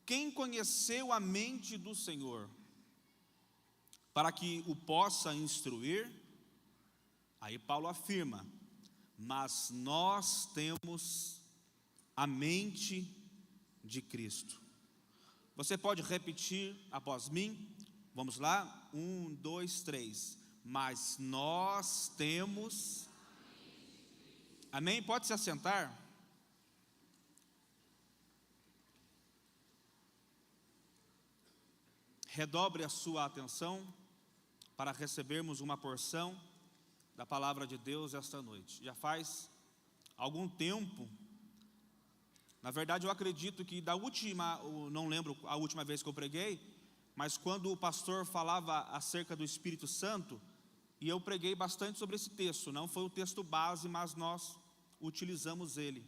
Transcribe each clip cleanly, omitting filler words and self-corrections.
Quem conheceu a mente do Senhor, para que o possa instruir? Aí Paulo afirma: mas nós temos a mente de Cristo. Você pode repetir após mim? Vamos lá? 1, 2, 3. Mas nós temos. Amém? Pode se assentar. Redobre a sua atenção para recebermos uma porção da palavra de Deus esta noite. Já faz algum tempo, na verdade eu acredito que não lembro a última vez que eu preguei, mas quando o pastor falava acerca do Espírito Santo, e eu preguei bastante sobre esse texto, não foi o texto base, mas nós utilizamos ele.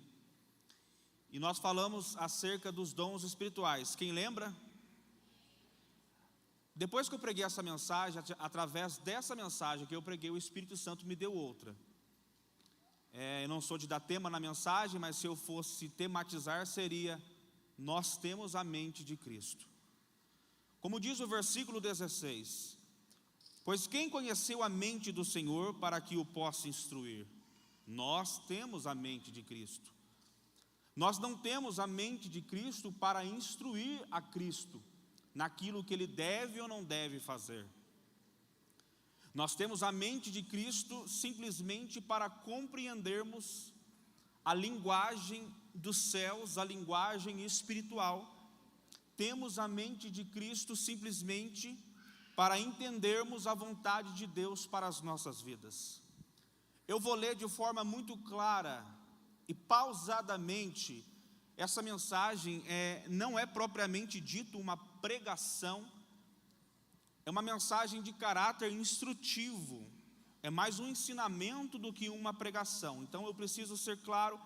E nós falamos acerca dos dons espirituais. Quem lembra? Depois que eu preguei essa mensagem, através dessa mensagem que eu preguei, o Espírito Santo me deu outra. Eu não sou de dar tema na mensagem, mas se eu fosse tematizar, seria: nós temos a mente de Cristo. Como diz o versículo 16: pois quem conheceu a mente do Senhor para que o possa instruir? Nós temos a mente de Cristo. Nós não temos a mente de Cristo para instruir a Cristo naquilo que Ele deve ou não deve fazer. Nós temos a mente de Cristo simplesmente para compreendermos a linguagem dos céus, a linguagem espiritual. Temos a mente de Cristo simplesmente para entendermos a vontade de Deus para as nossas vidas. Eu vou ler de forma muito clara e pausadamente. Essa mensagem não é propriamente dito uma pregação, é uma mensagem de caráter instrutivo, é mais um ensinamento do que uma pregação. Então eu preciso ser claro,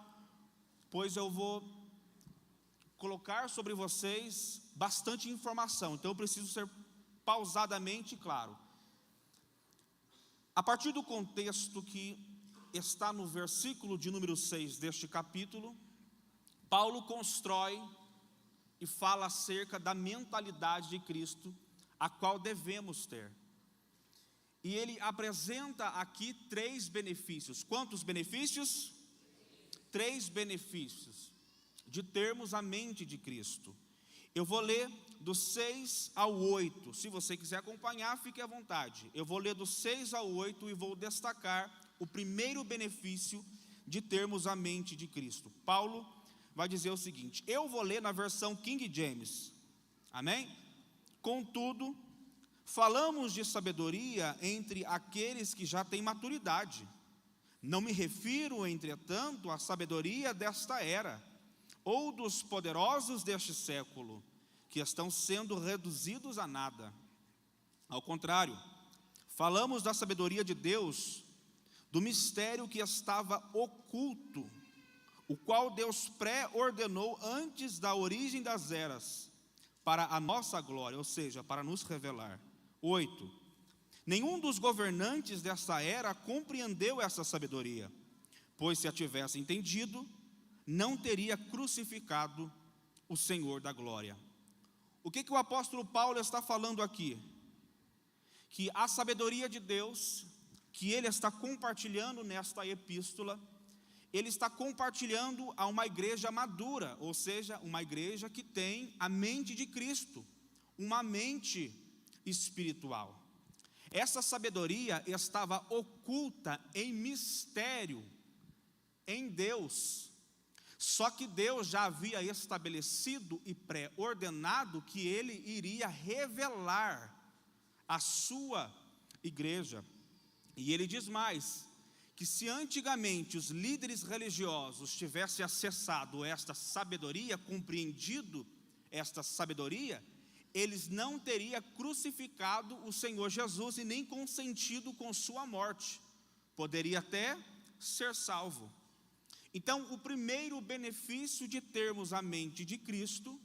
pois eu vou colocar sobre vocês bastante informação, então eu preciso ser pausadamente claro. A partir do contexto que está no versículo de número 6 deste capítulo, Paulo constrói e fala acerca da mentalidade de Cristo, a qual devemos ter. E ele apresenta aqui 3 benefícios. Quantos benefícios? 3 benefícios de termos a mente de Cristo. Eu vou ler do 6 ao 8. Se você quiser acompanhar, fique à vontade. Eu vou ler do 6 ao 8 e vou destacar o primeiro benefício de termos a mente de Cristo. Paulo vai dizer o seguinte, eu vou ler na versão King James, amém? Contudo, falamos de sabedoria entre aqueles que já têm maturidade. Não me refiro, entretanto, à sabedoria desta era, ou dos poderosos deste século, que estão sendo reduzidos a nada. Ao contrário, falamos da sabedoria de Deus, do mistério que estava oculto, o qual Deus pré-ordenou antes da origem das eras, para a nossa glória, ou seja, para nos revelar. 8. Nenhum dos governantes desta era compreendeu essa sabedoria, pois se a tivesse entendido, não teria crucificado o Senhor da glória. O que o apóstolo Paulo está falando aqui? Que a sabedoria de Deus, que ele está compartilhando nesta epístola, ele está compartilhando a uma igreja madura, ou seja, uma igreja que tem a mente de Cristo, uma mente espiritual. Essa sabedoria estava oculta em mistério, em Deus. Só que Deus já havia estabelecido e pré-ordenado que Ele iria revelar a sua igreja. E Ele diz mais, que se antigamente os líderes religiosos tivessem acessado esta sabedoria, compreendido esta sabedoria, eles não teriam crucificado o Senhor Jesus e nem consentido com sua morte. Poderia até ser salvo. Então, o primeiro benefício de termos a mente de Cristo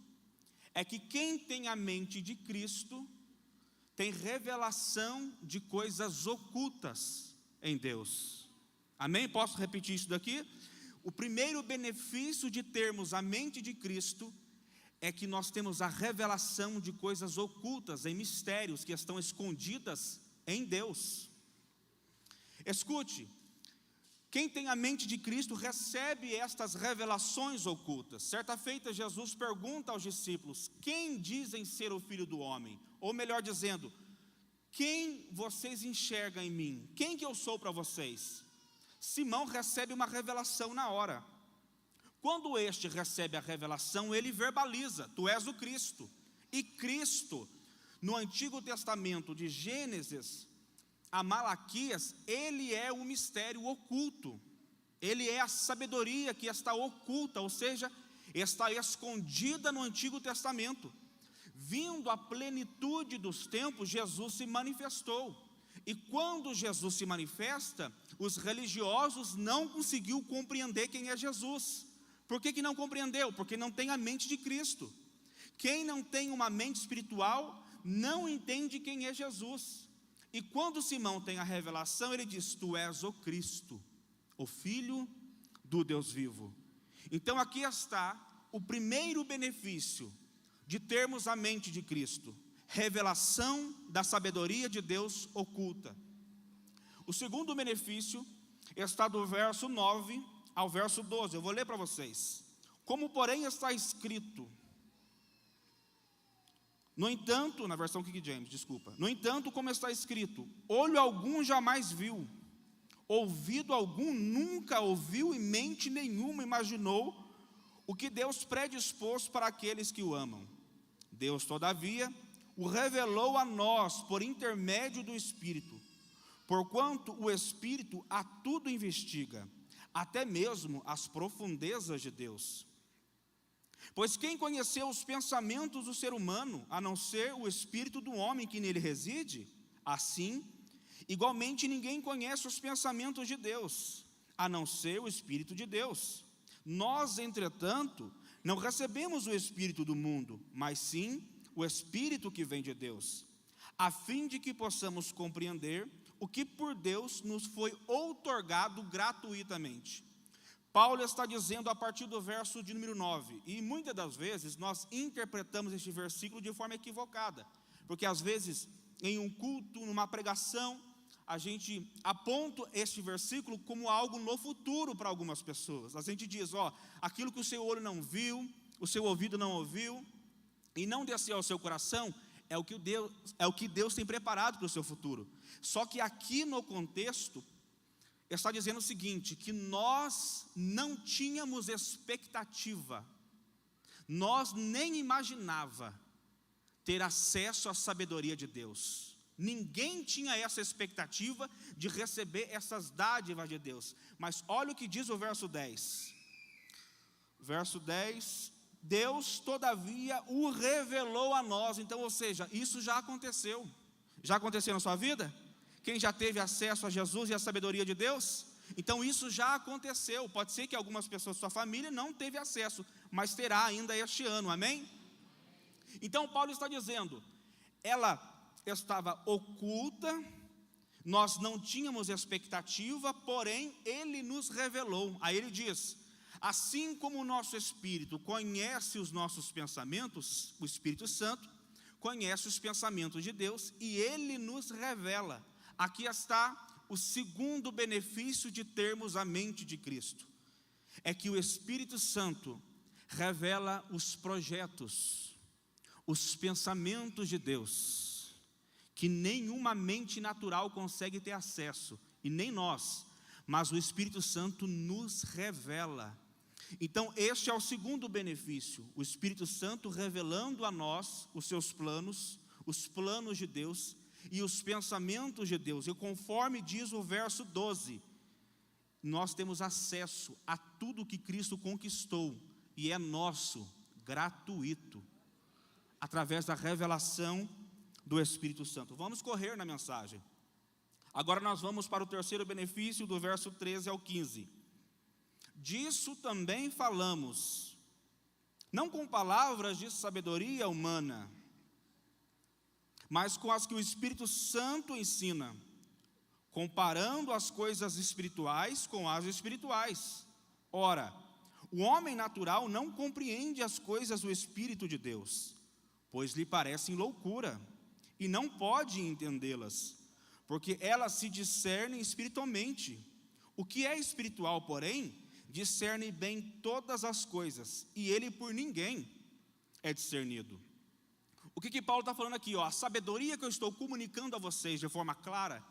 é que quem tem a mente de Cristo tem revelação de coisas ocultas em Deus. Amém? Posso repetir isso daqui? O primeiro benefício de termos a mente de Cristo é que nós temos a revelação de coisas ocultas, em mistérios que estão escondidas em Deus. Escute, quem tem a mente de Cristo recebe estas revelações ocultas. Certa feita, Jesus pergunta aos discípulos: quem dizem ser o Filho do Homem? Ou melhor dizendo, quem vocês enxergam em mim? Quem que eu sou para vocês? Simão recebe uma revelação na hora. Quando este recebe a revelação, ele verbaliza: tu és o Cristo. E Cristo, no Antigo Testamento, de Gênesis a Malaquias, ele é o mistério oculto. Ele é a sabedoria que está oculta, ou seja, está escondida no Antigo Testamento. Vindo à plenitude dos tempos, Jesus se manifestou. E quando Jesus se manifesta, os religiosos não conseguiram compreender quem é Jesus. Por que não compreendeu? Porque não tem a mente de Cristo. Quem não tem uma mente espiritual, não entende quem é Jesus. E quando Simão tem a revelação, ele diz: tu és o Cristo, o Filho do Deus vivo. Então aqui está o primeiro benefício de termos a mente de Cristo: revelação da sabedoria de Deus oculta. O segundo benefício está do verso 9 ao verso 12, eu vou ler para vocês. Como porém está escrito, no entanto, na versão King James, desculpa. No entanto, como está escrito, olho algum jamais viu, ouvido algum nunca ouviu, e mente nenhuma imaginou o que Deus predispôs para aqueles que o amam. Deus, todavia, o revelou a nós por intermédio do Espírito, porquanto o Espírito a tudo investiga, até mesmo as profundezas de Deus. Pois quem conheceu os pensamentos do ser humano, a não ser o espírito do homem que nele reside? Assim, igualmente ninguém conhece os pensamentos de Deus, a não ser o Espírito de Deus. Nós, entretanto, não recebemos o Espírito do mundo, mas sim o Espírito que vem de Deus, a fim de que possamos compreender o que por Deus nos foi outorgado gratuitamente. Paulo está dizendo a partir do verso de número 9, e muitas das vezes nós interpretamos este versículo de forma equivocada, porque às vezes em um culto, numa pregação, a gente aponta este versículo como algo no futuro para algumas pessoas. A gente diz: aquilo que o seu olho não viu, o seu ouvido não ouviu, e não desceu ao seu coração, é o que Deus tem preparado para o seu futuro. Só que aqui no contexto, está dizendo o seguinte, que nós não tínhamos expectativa, nós nem imaginava ter acesso à sabedoria de Deus. Ninguém tinha essa expectativa de receber essas dádivas de Deus. Mas olha o que diz o verso 10. Verso 10, Deus todavia o revelou a nós. Então, ou seja, isso já aconteceu. Já aconteceu na sua vida? Quem já teve acesso a Jesus e a sabedoria de Deus? Então isso já aconteceu. Pode ser que algumas pessoas da sua família não teve acesso, mas terá ainda este ano, amém? Então Paulo está dizendo, ela estava oculta, nós não tínhamos expectativa, porém ele nos revelou. Aí ele diz: assim como o nosso espírito conhece os nossos pensamentos, o Espírito Santo conhece os pensamentos de Deus e ele nos revela. Aqui está o segundo benefício de termos a mente de Cristo. É que o Espírito Santo revela os projetos, os pensamentos de Deus, que nenhuma mente natural consegue ter acesso, e nem nós, mas o Espírito Santo nos revela. Então este é o segundo benefício, o Espírito Santo revelando a nós os seus planos, os planos de Deus, e os pensamentos de Deus. E conforme diz o verso 12, nós temos acesso a tudo que Cristo conquistou, e é nosso, gratuito, através da revelação do Espírito Santo. Vamos correr na mensagem. Agora nós vamos para o terceiro benefício, do verso 13 ao 15. Disso também falamos, não com palavras de sabedoria humana, mas com as que o Espírito Santo ensina, comparando as coisas espirituais com as espirituais. Ora, O homem natural não compreende as coisas do Espírito de Deus, pois lhe parecem loucura, e não pode entendê-las, porque elas se discernem espiritualmente. O que é espiritual, porém, discerne bem todas as coisas, e ele por ninguém é discernido. O que Paulo está falando aqui? A sabedoria que eu estou comunicando a vocês de forma clara,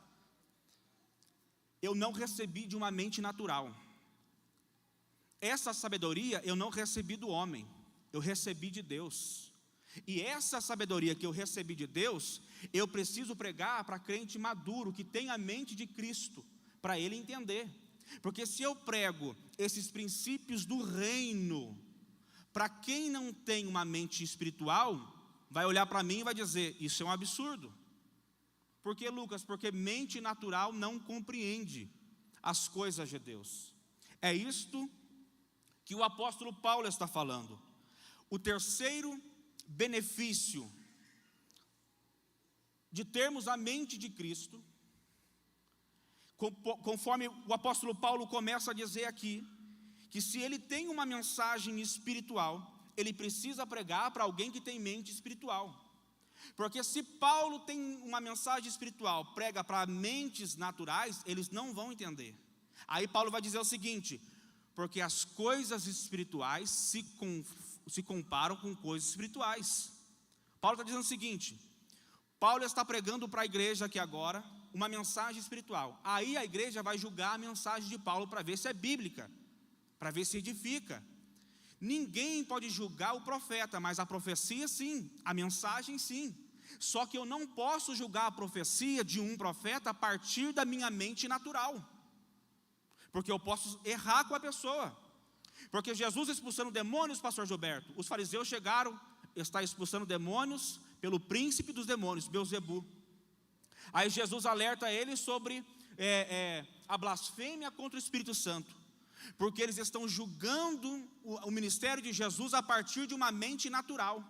eu não recebi de uma mente natural. Essa sabedoria eu não recebi do homem, eu recebi de Deus. E essa sabedoria que eu recebi de Deus, eu preciso pregar para crente maduro, que tem a mente de Cristo, para ele entender. Porque se eu prego esses princípios do reino, para quem não tem uma mente espiritual, vai olhar para mim e vai dizer, isso é um absurdo. Por que, Lucas? Porque mente natural não compreende as coisas de Deus. É isto que o apóstolo Paulo está falando. O terceiro benefício de termos a mente de Cristo, conforme o apóstolo Paulo começa a dizer aqui, que se ele tem uma mensagem espiritual, ele precisa pregar para alguém que tem mente espiritual. Porque se Paulo tem uma mensagem espiritual, prega para mentes naturais, eles não vão entender. Aí Paulo vai dizer o seguinte: porque as coisas espirituais se comparam com coisas espirituais. Paulo está dizendo o seguinte: Paulo está pregando para a igreja aqui agora uma mensagem espiritual. Aí a igreja vai julgar a mensagem de Paulo para ver se é bíblica, para ver se edifica. Ninguém pode julgar o profeta, mas a profecia sim, a mensagem sim. Só que eu não posso julgar a profecia de um profeta a partir da minha mente natural, porque eu posso errar com a pessoa. Porque Jesus expulsando demônios, pastor Gilberto, os fariseus chegaram, está expulsando demônios pelo príncipe dos demônios, Belzebu. Aí Jesus alerta eles sobre a blasfêmia contra o Espírito Santo, porque eles estão julgando o ministério de Jesus a partir de uma mente natural.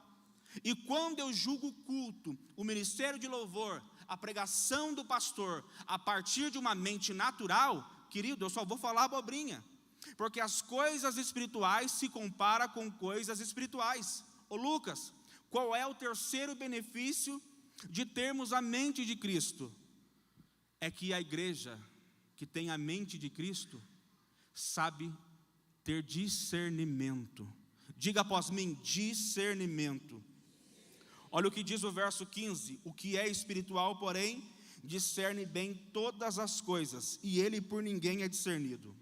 E quando eu julgo o culto, o ministério de louvor, a pregação do pastor, a partir de uma mente natural, querido, eu só vou falar abobrinha, porque as coisas espirituais se comparam com coisas espirituais. Ô Lucas, qual é o terceiro benefício de termos a mente de Cristo? É que a igreja que tem a mente de Cristo sabe ter discernimento. Diga após mim, discernimento. Olha o que diz o verso 15: o que é espiritual, porém, discerne bem todas as coisas, e ele por ninguém é discernido.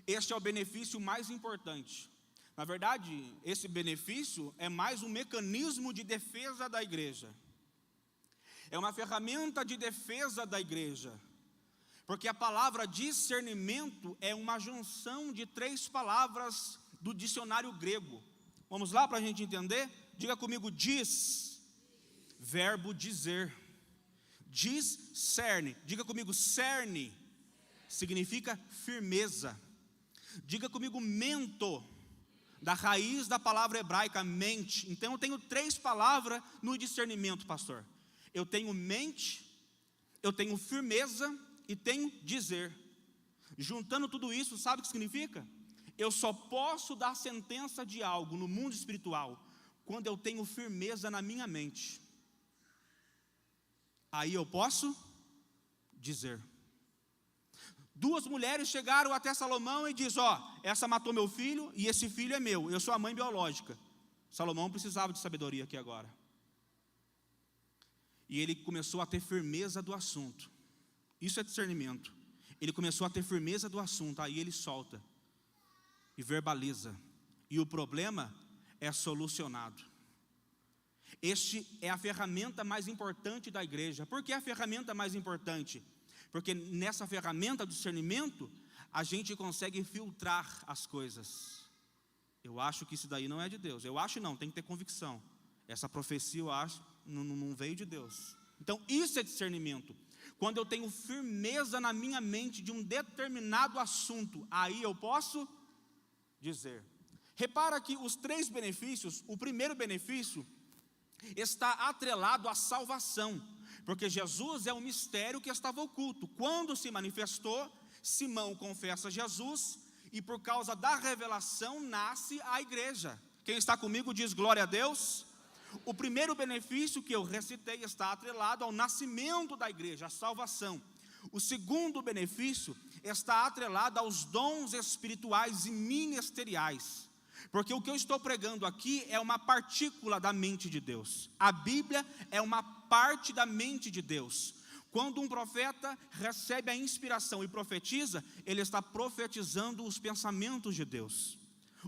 Este é o benefício mais importante. Na verdade, esse benefício é mais um mecanismo de defesa da igreja. É uma ferramenta de defesa da igreja. Porque a palavra discernimento é uma junção de 3 palavras do dicionário grego. Vamos lá para a gente entender? Diga comigo, verbo dizer. Discerne, diga comigo, cerne, significa firmeza. Diga comigo, mento, da raiz da palavra hebraica, mente. Então eu tenho 3 palavras no discernimento, pastor. Eu tenho mente, eu tenho firmeza e tenho dizer. Juntando tudo isso, sabe o que significa? Eu só posso dar sentença de algo no mundo espiritual quando eu tenho firmeza na minha mente. Aí eu posso dizer. 2 mulheres chegaram até Salomão e diz: essa matou meu filho e esse filho é meu, eu sou a mãe biológica. Salomão precisava de sabedoria aqui agora. E ele começou a ter firmeza do assunto. Isso é discernimento. Ele começou a ter firmeza do assunto, aí ele solta e verbaliza, e o problema é solucionado. Este é a ferramenta mais importante da igreja. Por que a ferramenta mais importante? Porque nessa ferramenta do discernimento, a gente consegue filtrar as coisas. Eu acho que isso daí não é de Deus. Eu acho não, tem que ter convicção. Essa profecia eu acho, não veio de Deus. Então isso é discernimento. Quando eu tenho firmeza na minha mente de um determinado assunto, aí eu posso dizer. Repara que os 3 benefícios, o primeiro benefício está atrelado à salvação, porque Jesus é um mistério que estava oculto. Quando se manifestou, Simão confessa Jesus, e por causa da revelação nasce a igreja. Quem está comigo diz glória a Deus. O primeiro benefício que eu recitei está atrelado ao nascimento da igreja, a salvação. O segundo benefício está atrelado aos dons espirituais e ministeriais. Porque o que eu estou pregando aqui é uma partícula da mente de Deus. A Bíblia é uma parte da mente de Deus. Quando um profeta recebe a inspiração e profetiza, ele está profetizando os pensamentos de Deus.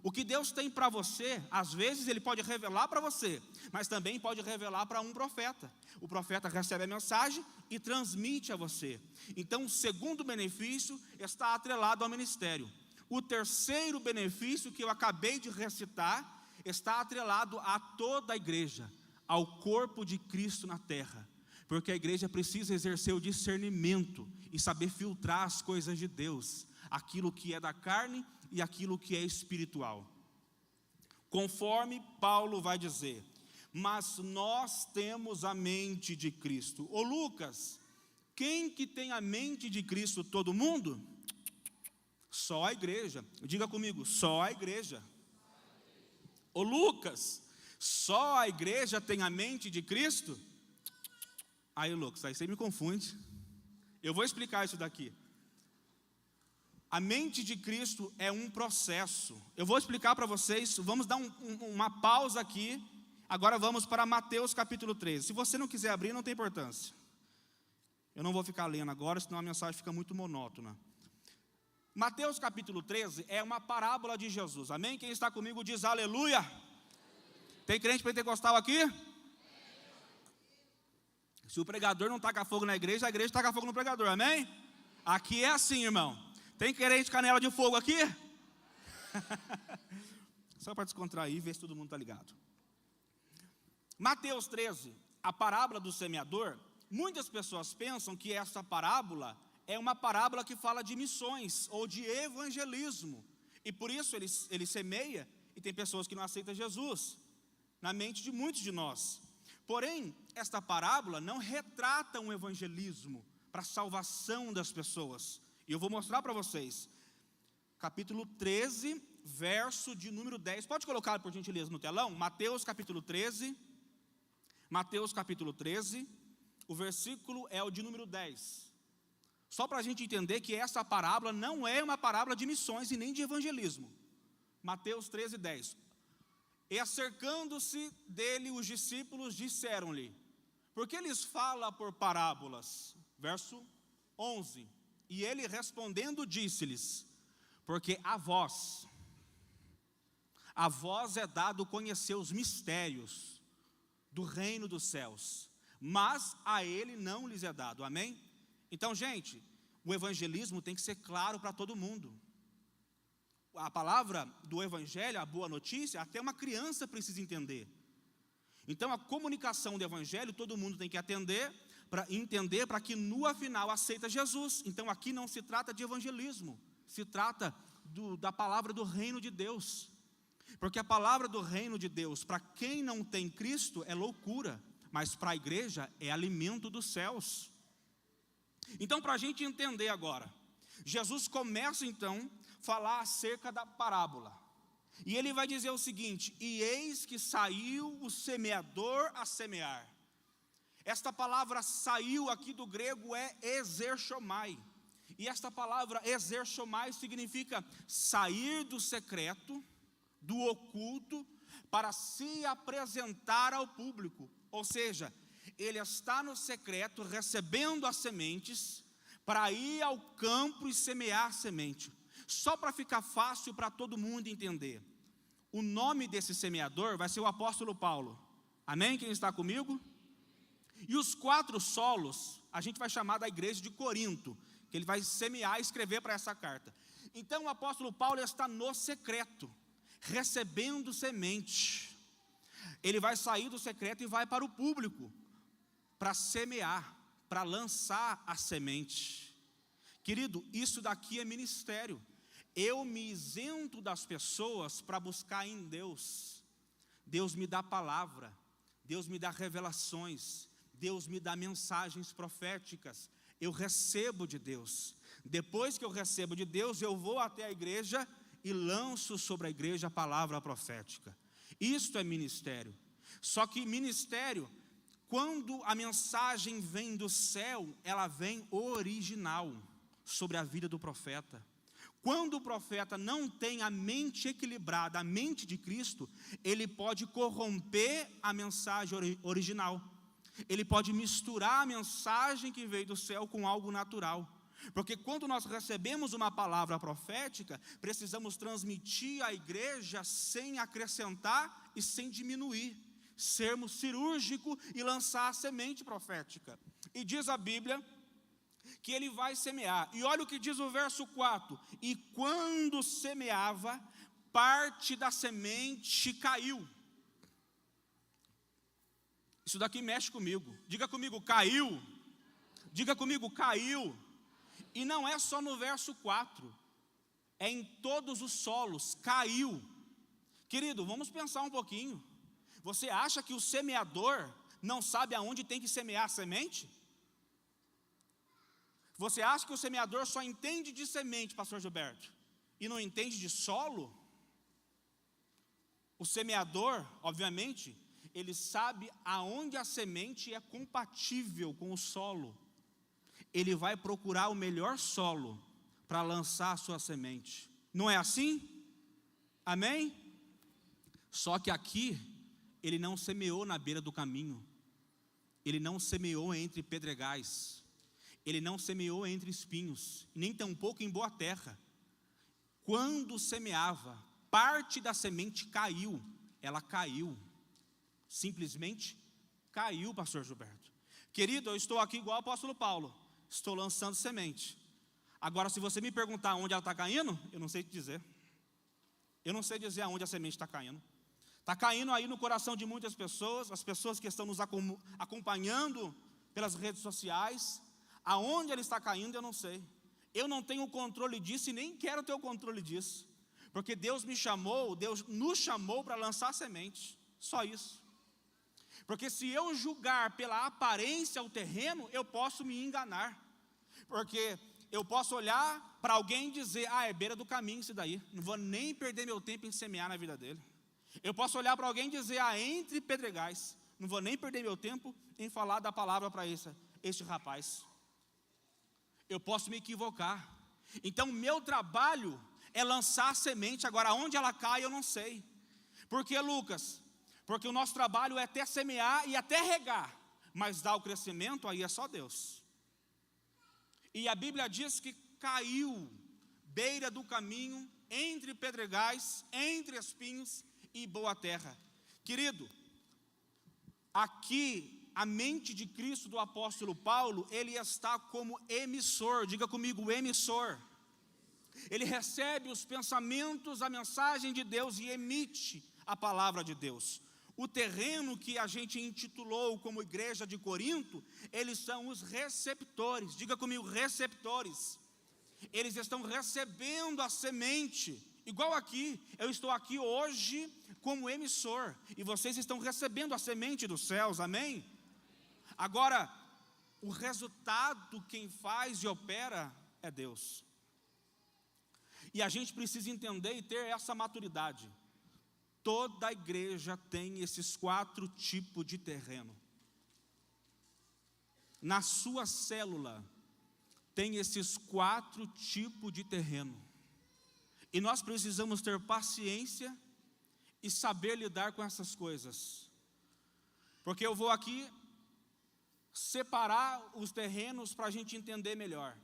O que Deus tem para você, às vezes ele pode revelar para você, mas também pode revelar para um profeta. O profeta recebe a mensagem e transmite a você. Então, o segundo benefício está atrelado ao ministério. O terceiro benefício que eu acabei de recitar está atrelado a toda a igreja, ao corpo de Cristo na terra. Porque a igreja precisa exercer o discernimento e saber filtrar as coisas de Deus, aquilo que é da carne e aquilo que é espiritual. Conforme Paulo vai dizer, mas nós temos a mente de Cristo. Ô Lucas, quem que tem a mente de Cristo? Todo mundo? Só a igreja. Diga comigo, só a igreja. Ô Lucas, só a igreja tem a mente de Cristo? Aí Lucas, aí você me confunde. Eu vou explicar isso daqui. A mente de Cristo é um processo. Eu vou explicar para vocês, vamos dar uma pausa aqui. Agora vamos para Mateus capítulo 13. Se você não quiser abrir, não tem importância. Eu não vou ficar lendo agora, senão a mensagem fica muito monótona. Mateus capítulo 13 é uma parábola de Jesus. Amém? Quem está comigo diz aleluia. Tem crente pentecostal aqui? Se o pregador não taca fogo na igreja, a igreja taca fogo no pregador. Amém? Aqui é assim, irmão. Tem crente canela de fogo aqui? Só para descontrair e ver se todo mundo está ligado. Mateus 13, a parábola do semeador. Muitas pessoas pensam que essa parábola é uma parábola que fala de missões ou de evangelismo. E por isso ele semeia e tem pessoas que não aceitam Jesus, na mente de muitos de nós. Porém, esta parábola não retrata um evangelismo para a salvação das pessoas. E eu vou mostrar para vocês. Capítulo 13, verso de número 10. Pode colocar, por gentileza, no telão? Mateus capítulo 13. Mateus capítulo 13. O versículo é o de número 10. Só para a gente entender que essa parábola não é uma parábola de missões e nem de evangelismo. Mateus 13, 10. E acercando-se dele os discípulos disseram-lhe, por que lhes fala por parábolas? Verso 11. E ele respondendo disse-lhes, porque a vós é dado conhecer os mistérios do reino dos céus, mas a ele não lhes é dado. Amém? Então, gente, o evangelismo tem que ser claro para todo mundo. A palavra do evangelho, a boa notícia, até uma criança precisa entender. Então, a comunicação do evangelho, todo mundo tem que entender, para que no final aceita Jesus. Então, aqui não se trata de evangelismo, se trata da palavra do reino de Deus. Porque a palavra do reino de Deus, para quem não tem Cristo, é loucura, mas para a igreja é alimento dos céus. Então, para a gente entender agora, Jesus começa então a falar acerca da parábola. E ele vai dizer o seguinte, e eis que saiu o semeador a semear. Esta palavra saiu aqui do grego é exerchomai. E esta palavra exerchomai significa sair do secreto, do oculto, para se apresentar ao público. Ou seja, ele está no secreto recebendo as sementes para ir ao campo e semear semente. Só para ficar fácil para todo mundo entender. O nome desse semeador vai ser o apóstolo Paulo. Amém? Quem está comigo? E os 4 solos, a gente vai chamar da igreja de Corinto, que ele vai semear e escrever para essa carta. Então o apóstolo Paulo está no secreto, recebendo semente. Ele vai sair do secreto e vai para o público, para semear, para lançar a semente. Querido, isso daqui é ministério. Eu me isento das pessoas para buscar em Deus. Deus me dá palavra, Deus me dá revelações, Deus me dá mensagens proféticas, eu recebo de Deus. Depois que eu recebo de Deus, eu vou até a igreja e lanço sobre a igreja a palavra profética. Isto é ministério. Só que ministério, quando a mensagem vem do céu, ela vem original sobre a vida do profeta. Quando o profeta não tem a mente equilibrada, a mente de Cristo, ele pode corromper a mensagem original. Ele pode misturar a mensagem que veio do céu com algo natural. Porque quando nós recebemos uma palavra profética, precisamos transmitir à igreja sem acrescentar e sem diminuir. Sermos cirúrgicos e lançar a semente profética. E diz a Bíblia que ele vai semear. E olha o que diz o verso 4. E quando semeava, parte da semente caiu. Isso daqui mexe comigo. Diga comigo, caiu. Diga comigo, caiu. E não é só no verso 4. É em todos os solos, caiu. Querido, vamos pensar um pouquinho. Você acha que o semeador não sabe aonde tem que semear a semente? Você acha que o semeador só entende de semente, pastor Gilberto, e não entende de solo? O semeador, obviamente, ele sabe aonde a semente é compatível com o solo. Ele vai procurar o melhor solo para lançar a sua semente. Não é assim? Amém? Só que aqui, ele não semeou na beira do caminho. Ele não semeou entre pedregais. Ele não semeou entre espinhos, nem tampouco em boa terra. Quando semeava, parte da semente caiu. Ela caiu. Simplesmente caiu, pastor Gilberto. Querido, eu estou aqui igual o apóstolo Paulo. Estou lançando semente. Agora, se você me perguntar onde ela está caindo, eu não sei te dizer. Eu não sei dizer aonde a semente está caindo. Está caindo aí no coração de muitas pessoas, as pessoas que estão nos acompanhando pelas redes sociais. Aonde ela está caindo, eu não sei. Eu não tenho controle disso e nem quero ter o controle disso. Porque Deus me chamou, Deus nos chamou para lançar semente. Só isso. Porque se eu julgar pela aparência o terreno, eu posso me enganar. Porque eu posso olhar para alguém e dizer, é beira do caminho isso daí. Não vou nem perder meu tempo em semear na vida dele. Eu posso olhar para alguém e dizer, entre pedregais. Não vou nem perder meu tempo em falar da palavra para este rapaz. Eu posso me equivocar. Então, meu trabalho é lançar a semente. Agora, onde ela cai, eu não sei. Por que, Lucas? Porque o nosso trabalho é até semear e até regar. Mas dar o crescimento, aí é só Deus. E a Bíblia diz que caiu, beira do caminho, entre pedregais, entre espinhos e boa terra. Querido, aqui a mente de Cristo do apóstolo Paulo, ele está como emissor, diga comigo, emissor. Ele recebe os pensamentos, a mensagem de Deus e emite a palavra de Deus. O terreno que a gente intitulou como igreja de Corinto, eles são os receptores, diga comigo, receptores. Eles estão recebendo a semente, igual aqui, eu estou aqui hoje como emissor, e vocês estão recebendo a semente dos céus, amém? Agora, o resultado, quem faz e opera é Deus. E a gente precisa entender e ter essa maturidade. Toda a igreja tem esses 4 tipos de terreno. Na sua célula, tem esses 4 tipos de terreno. E nós precisamos ter paciência e saber lidar com essas coisas. Porque eu vou aqui separar os terrenos para a gente entender melhor.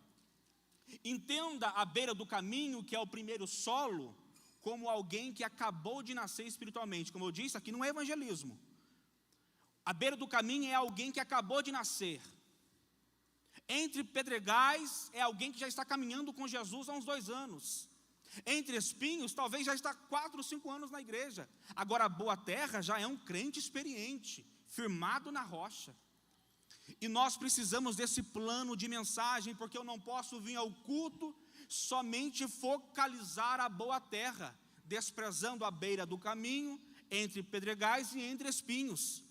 Entenda a beira do caminho, que é o primeiro solo, como alguém que acabou de nascer espiritualmente. Como eu disse, aqui não é evangelismo. A beira do caminho é alguém que acabou de nascer. Entre pedregais é alguém que já está caminhando com Jesus há uns 2 anos. Entre espinhos, talvez já está 4 ou 5 anos na igreja. Agora, a boa terra já é um crente experiente, firmado na rocha. E nós precisamos desse plano de mensagem, porque eu não posso vir ao culto somente focalizar a boa terra, desprezando a beira do caminho, entre pedregais e entre espinhos.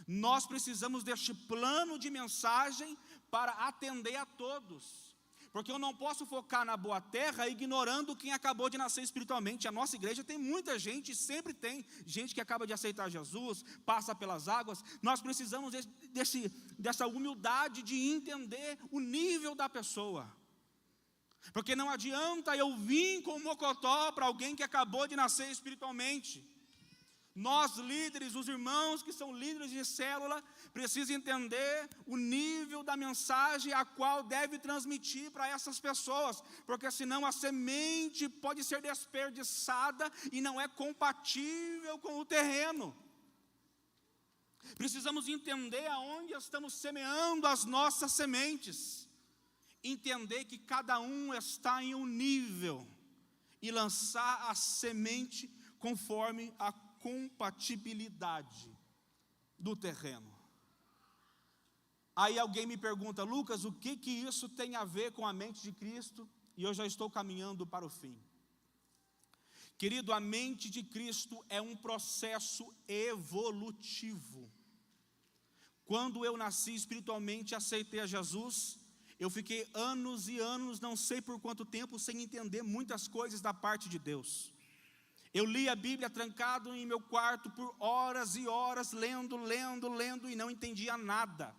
Nós precisamos deste plano de mensagem para atender a todos. Porque eu não posso focar na boa terra ignorando quem acabou de nascer espiritualmente. A nossa igreja tem muita gente, sempre tem gente que acaba de aceitar Jesus, passa pelas águas. Nós precisamos dessa humildade de entender o nível da pessoa. Porque não adianta eu vir com um mocotó para alguém que acabou de nascer espiritualmente. Nós líderes, os irmãos que são líderes de célula, precisam entender o nível da mensagem a qual deve transmitir para essas pessoas, porque senão a semente pode ser desperdiçada e não é compatível com o terreno. Precisamos entender aonde estamos semeando as nossas sementes, entender que cada um está em um nível e lançar a semente conforme a compatibilidade do terreno. Aí alguém me pergunta: Lucas, o que isso tem a ver com a mente de Cristo? E eu já estou caminhando para o fim. Querido, a mente de Cristo é um processo evolutivo. Quando eu nasci espiritualmente e aceitei a Jesus, eu fiquei anos e anos, não sei por quanto tempo, sem entender muitas coisas da parte de Deus. Eu li a Bíblia trancado em meu quarto por horas e horas, lendo, e não entendia nada.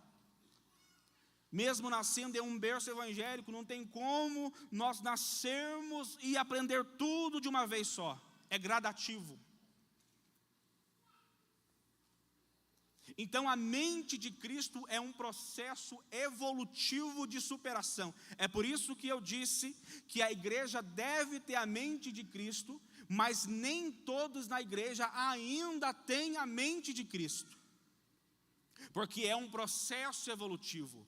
Mesmo nascendo em um berço evangélico, não tem como nós nascermos e aprender tudo de uma vez só. É gradativo. Então a mente de Cristo é um processo evolutivo de superação. É por isso que eu disse que a igreja deve ter a mente de Cristo, mas nem todos na igreja ainda têm a mente de Cristo, porque é um processo evolutivo.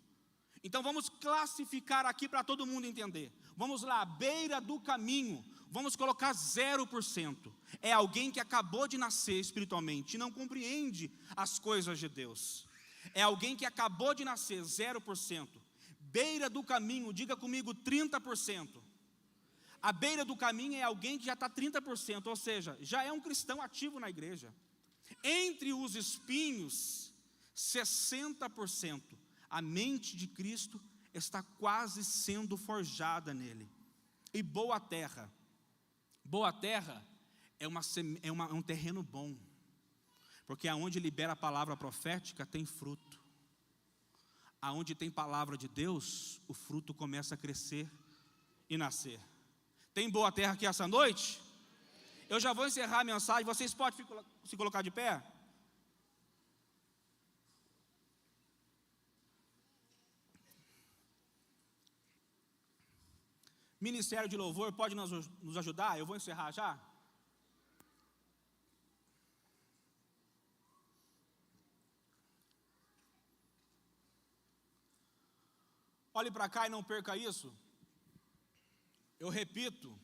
Então vamos classificar aqui para todo mundo entender. Vamos lá, beira do caminho, vamos colocar 0%. É alguém que acabou de nascer espiritualmente e não compreende as coisas de Deus. É alguém que acabou de nascer, 0%. Beira do caminho, diga comigo, 30%. A beira do caminho é alguém que já está 30%, ou seja, já é um cristão ativo na igreja. Entre os espinhos, 60%. A mente de Cristo está quase sendo forjada nele. E boa terra é um terreno bom, porque aonde libera a palavra profética tem fruto. Aonde tem palavra de Deus, o fruto começa a crescer e nascer. Tem boa terra aqui essa noite? Eu já vou encerrar a mensagem, vocês podem se colocar de pé? Ministério de Louvor, pode nos ajudar? Eu vou encerrar já. Olhe para cá e não perca isso. Eu repito,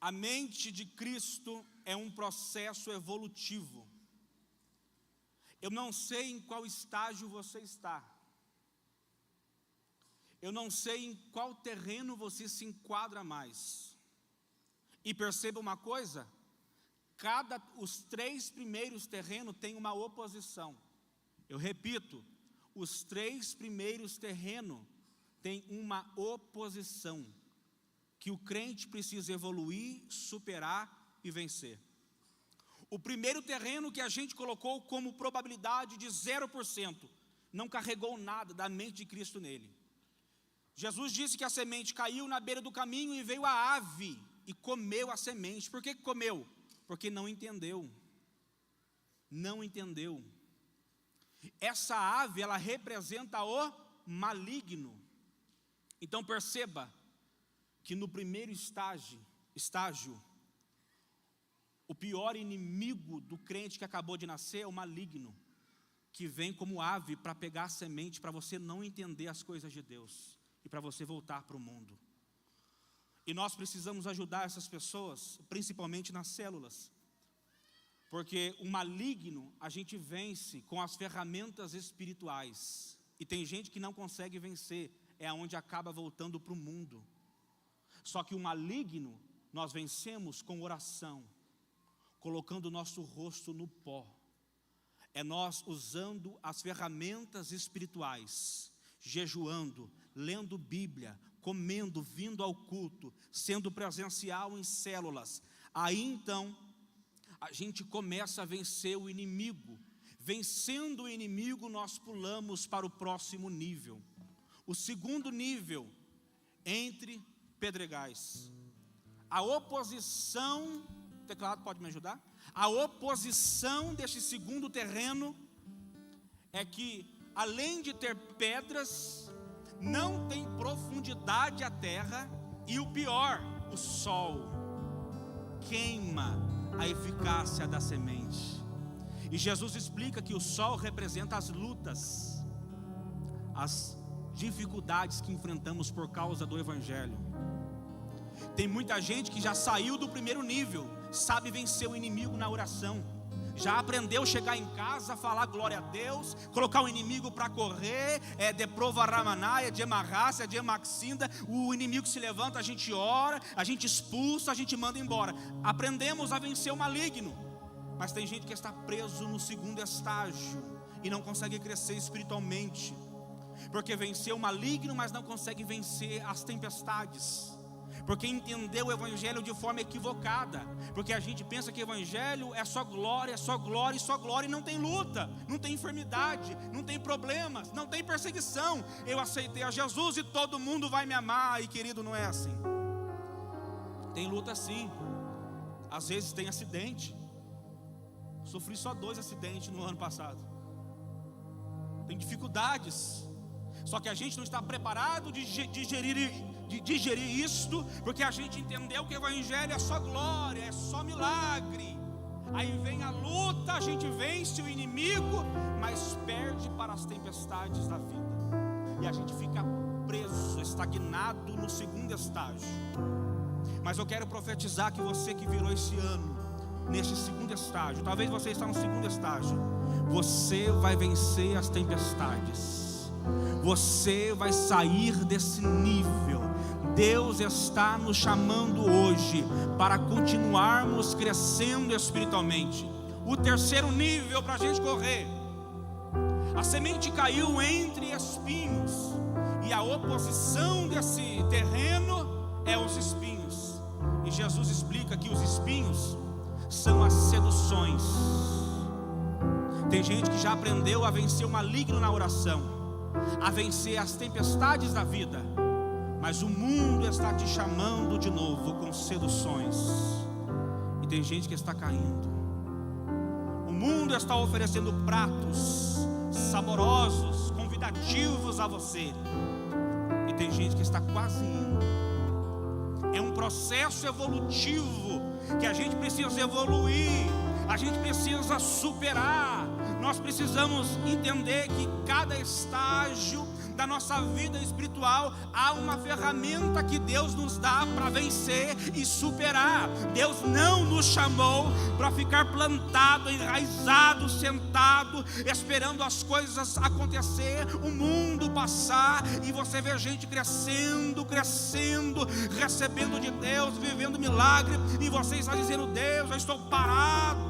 a mente de Cristo é um processo evolutivo. Eu não sei em qual estágio você está. Eu não sei em qual terreno você se enquadra mais. E perceba uma coisa, os 3 primeiros terrenos têm uma oposição. Eu repito, os 3 primeiros terrenos têm uma oposição, que o crente precisa evoluir, superar e vencer. O primeiro terreno que a gente colocou como probabilidade de 0%, não carregou nada da mente de Cristo nele. Jesus disse que a semente caiu na beira do caminho e veio a ave e comeu a semente. Por que comeu? Porque não entendeu. Não entendeu. Essa ave, ela representa o maligno. Então perceba que no primeiro estágio, o pior inimigo do crente que acabou de nascer é o maligno, que vem como ave para pegar a semente, para você não entender as coisas de Deus e para você voltar para o mundo. E nós precisamos ajudar essas pessoas, principalmente nas células, porque o maligno a gente vence com as ferramentas espirituais, e tem gente que não consegue vencer, é onde acaba voltando para o mundo. Só que o maligno nós vencemos com oração, colocando o nosso rosto no pó. É nós usando as ferramentas espirituais, jejuando, lendo Bíblia, comendo, vindo ao culto, sendo presencial em células, aí então a gente começa a vencer o inimigo. Vencendo o inimigo, nós pulamos para o próximo nível. O segundo nível, entre pedregais. A oposição, o teclado pode me ajudar? A oposição deste segundo terreno é que, além de ter pedras, não tem profundidade a terra, e o pior, o sol queima a eficácia da semente. E Jesus explica que o sol representa as lutas, as dificuldades que enfrentamos por causa do Evangelho. Tem muita gente que já saiu do primeiro nível, sabe vencer o inimigo na oração, já aprendeu a chegar em casa, falar glória a Deus, colocar o inimigo para correr, de prova ramanaia, de emarrácia, de emaxinda. O inimigo se levanta, a gente ora, a gente expulsa, a gente manda embora. Aprendemos a vencer o maligno. Mas tem gente que está preso no segundo estágio e não consegue crescer espiritualmente, porque venceu o maligno, mas não consegue vencer as tempestades, porque entendeu o Evangelho de forma equivocada. Porque a gente pensa que o Evangelho é só glória, é só glória e só glória, e não tem luta, não tem enfermidade, não tem problemas, não tem perseguição. Eu aceitei a Jesus e todo mundo vai me amar. E querido, não é assim. Tem luta sim, às vezes tem acidente. Sofri só 2 acidentes no ano passado. Tem dificuldades, só que a gente não está preparado de digerir isto, porque a gente entendeu que o Evangelho é só glória, é só milagre. Aí vem a luta, a gente vence o inimigo, mas perde para as tempestades da vida, e a gente fica preso, estagnado no segundo estágio. Mas eu quero profetizar que você que virou esse ano neste segundo estágio, talvez você está no segundo estágio, você vai vencer as tempestades, você vai sair desse nível. Deus está nos chamando hoje para continuarmos crescendo espiritualmente. O terceiro nível para a gente correr, a semente caiu entre espinhos, e a oposição desse terreno é os espinhos. E Jesus explica que os espinhos são as seduções. Tem gente que já aprendeu a vencer o maligno na oração, a vencer as tempestades da vida, mas o mundo está te chamando de novo com seduções, e tem gente que está caindo. O mundo está oferecendo pratos saborosos, convidativos a você, e tem gente que está quase indo. É um processo evolutivo que a gente precisa evoluir, a gente precisa superar. Nós precisamos entender que cada estágio da nossa vida espiritual há uma ferramenta que Deus nos dá para vencer e superar. Deus não nos chamou para ficar plantado, enraizado, sentado, esperando as coisas acontecer, o mundo passar, e você vê gente crescendo, recebendo de Deus, vivendo milagre, e você está dizendo: Deus, eu estou parado,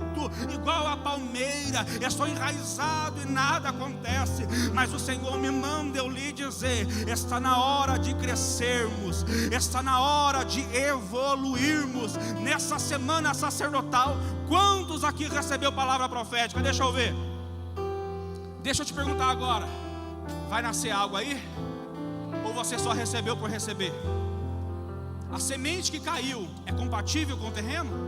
igual a palmeira, eu estou enraizado e nada acontece. Mas o Senhor me manda eu lhe dizer: está na hora de crescermos, está na hora de evoluirmos. Nessa semana sacerdotal, quantos aqui recebeu palavra profética? Deixa eu ver. Deixa eu te perguntar agora: vai nascer algo aí? Ou você só recebeu por receber? A semente que caiu é compatível com o terreno?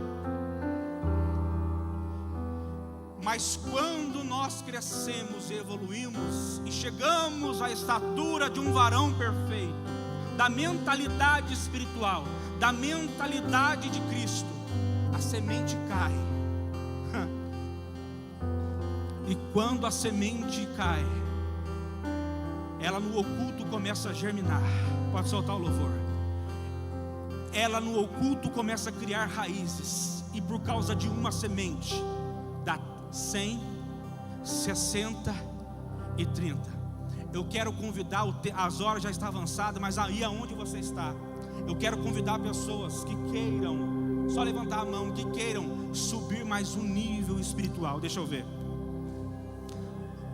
Mas quando nós crescemos e evoluímos e chegamos à estatura de um varão perfeito, da mentalidade espiritual, da mentalidade de Cristo, a semente cai. E quando a semente cai, ela no oculto começa a germinar. Pode soltar o louvor. Ela no oculto começa a criar raízes, e por causa de uma semente dá 100, 60 e 30. Eu quero convidar, as horas já estão avançadas, mas aí aonde você está, eu quero convidar pessoas que queiram, só levantar a mão, que queiram subir mais um nível espiritual. Deixa eu ver.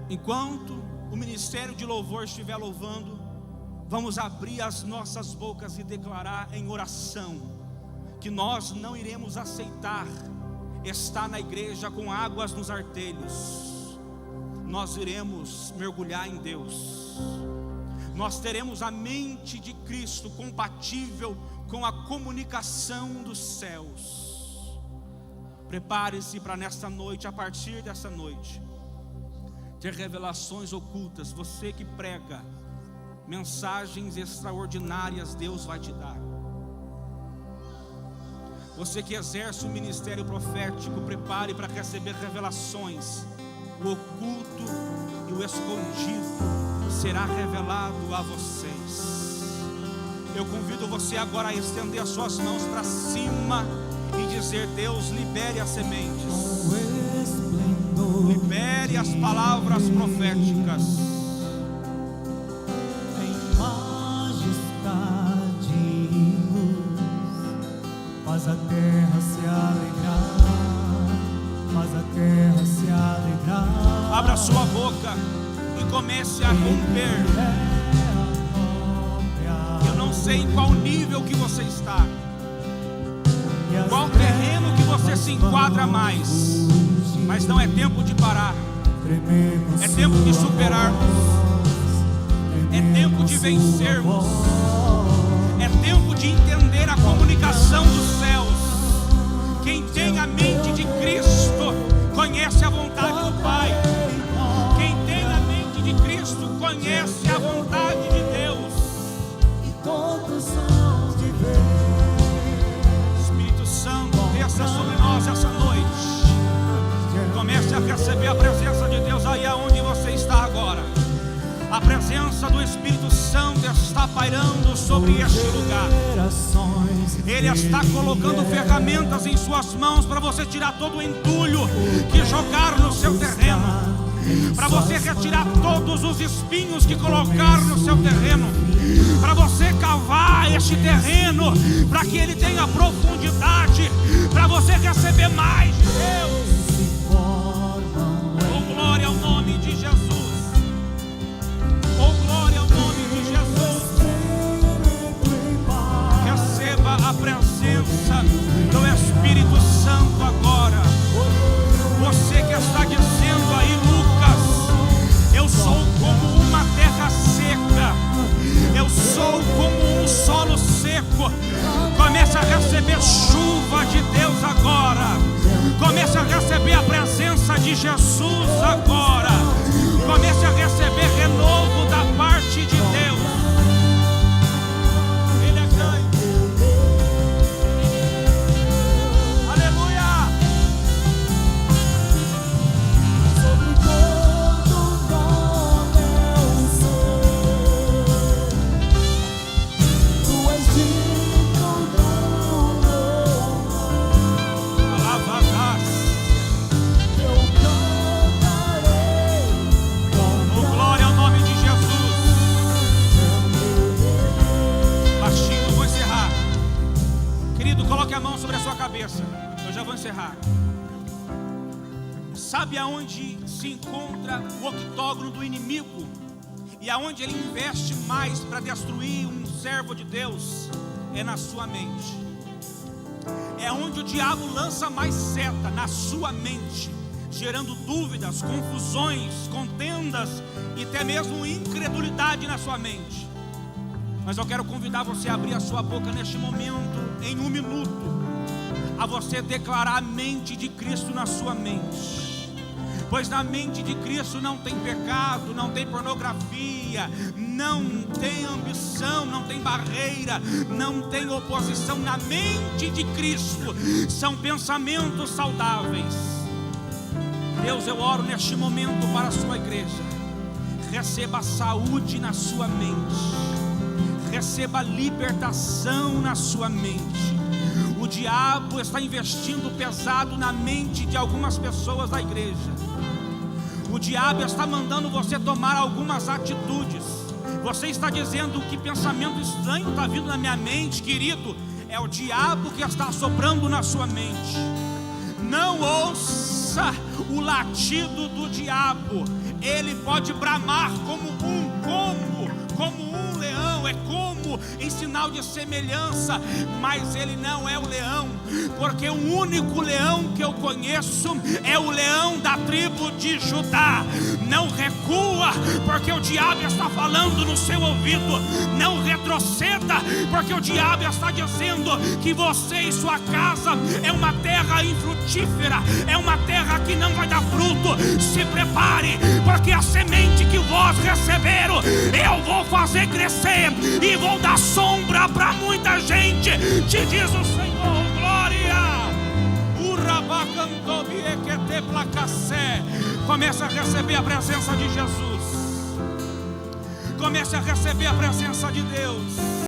Enquanto o ministério de louvor estiver louvando, vamos abrir as nossas bocas e declarar em oração que nós não iremos aceitar estar na igreja com águas nos artelhos. Nós iremos mergulhar em Deus. Nós teremos a mente de Cristo compatível com a comunicação dos céus. Prepare-se para nesta noite, a partir dessa noite, ter revelações ocultas. Você que prega mensagens extraordinárias, Deus vai te dar. Você que exerce o ministério profético, prepare para receber revelações. O oculto e o escondido será revelado a vocês. Eu convido você agora a estender as suas mãos para cima e dizer: Deus, libere as sementes, libere as palavras proféticas. Em majestade e luz, faz a terra se alegrar, faz a terra se alegrar. Abra sua boca e comece a romper. Eu não sei em qual nível que você está, qual terreno que você se enquadra mais, mas não é tempo de parar, é tempo de superarmos, é tempo de vencermos, é tempo de entender a comunicação dos céus. Quem tem a mente de Cristo conhece a vontade do Pai. Quem tem a mente de Cristo conhece a vontade de Deus. E todos são de ver. Espírito Santo, desça sobre nós essa noite. Comece a receber a presença de Deus aí aonde você está agora. A presença do Espírito Santo está pairando sobre este lugar. Ele está colocando ferramentas em suas mãos para você tirar todo o entulho que jogaram no seu terreno, para você retirar todos os espinhos que colocaram no seu terreno, para você cavar este terreno, para que ele tenha profundidade, para você receber mais de Deus. Oh, glória ao nome de Jesus. Oh, glória ao nome de Jesus. Receba a presença do Espírito Santo agora. Você que está dizendo aí, Lucas, eu sou como uma terra seca, eu sou como um solo seco. Comece a receber chuva de Deus agora. Comece a receber a presença de Jesus agora. Comece a receber renovo da parte de Deus. Ele é grande. Aleluia. Sobre todo nome eu sou. Tu és digno do meu nome. Alavadás. Eu cantarei com Oh, glória ao nome de Jesus. Baixinho, vou encerrar. Querido, coloque a mão sobre a sua cabeça. Eu já vou encerrar. Sabe aonde se encontra o octógono do inimigo? E aonde ele investe mais para destruir um servo de Deus? É na sua mente. É onde o diabo lança mais seta, na sua mente, gerando dúvidas, confusões, contendas e até mesmo incredulidade na sua mente. Mas eu quero convidar você a abrir a sua boca neste momento, em 1 minuto, a você declarar a mente de Cristo na sua mente. Pois na mente de Cristo não tem pecado, não tem pornografia, não tem ambição, não tem barreira, não tem oposição. Na mente de Cristo são pensamentos saudáveis. Deus, eu oro neste momento para a sua igreja. Receba saúde na sua mente, receba libertação na sua mente. O diabo está investindo pesado na mente de algumas pessoas da igreja. O diabo está mandando você tomar algumas atitudes. Você está dizendo: que pensamento estranho está vindo na minha mente. Querido, é o diabo que está soprando na sua mente. Não ouça o latido do diabo. Ele pode bramar como um leão. é como em sinal de semelhança, mas ele não é o leão, porque o único leão que eu conheço é o leão da tribo de Judá. Não recua, porque o diabo está falando no seu ouvido. Não retroceda, porque o diabo está dizendo que você e sua casa é uma terra infrutífera, é uma terra que não vai dar fruto. Se prepare, porque a semente que vós receberam, eu vou fazer crescer e vou dar sombra para muita gente, te diz o Senhor. Glória! Comece a receber a presença de Jesus. Comece a receber a presença de Deus.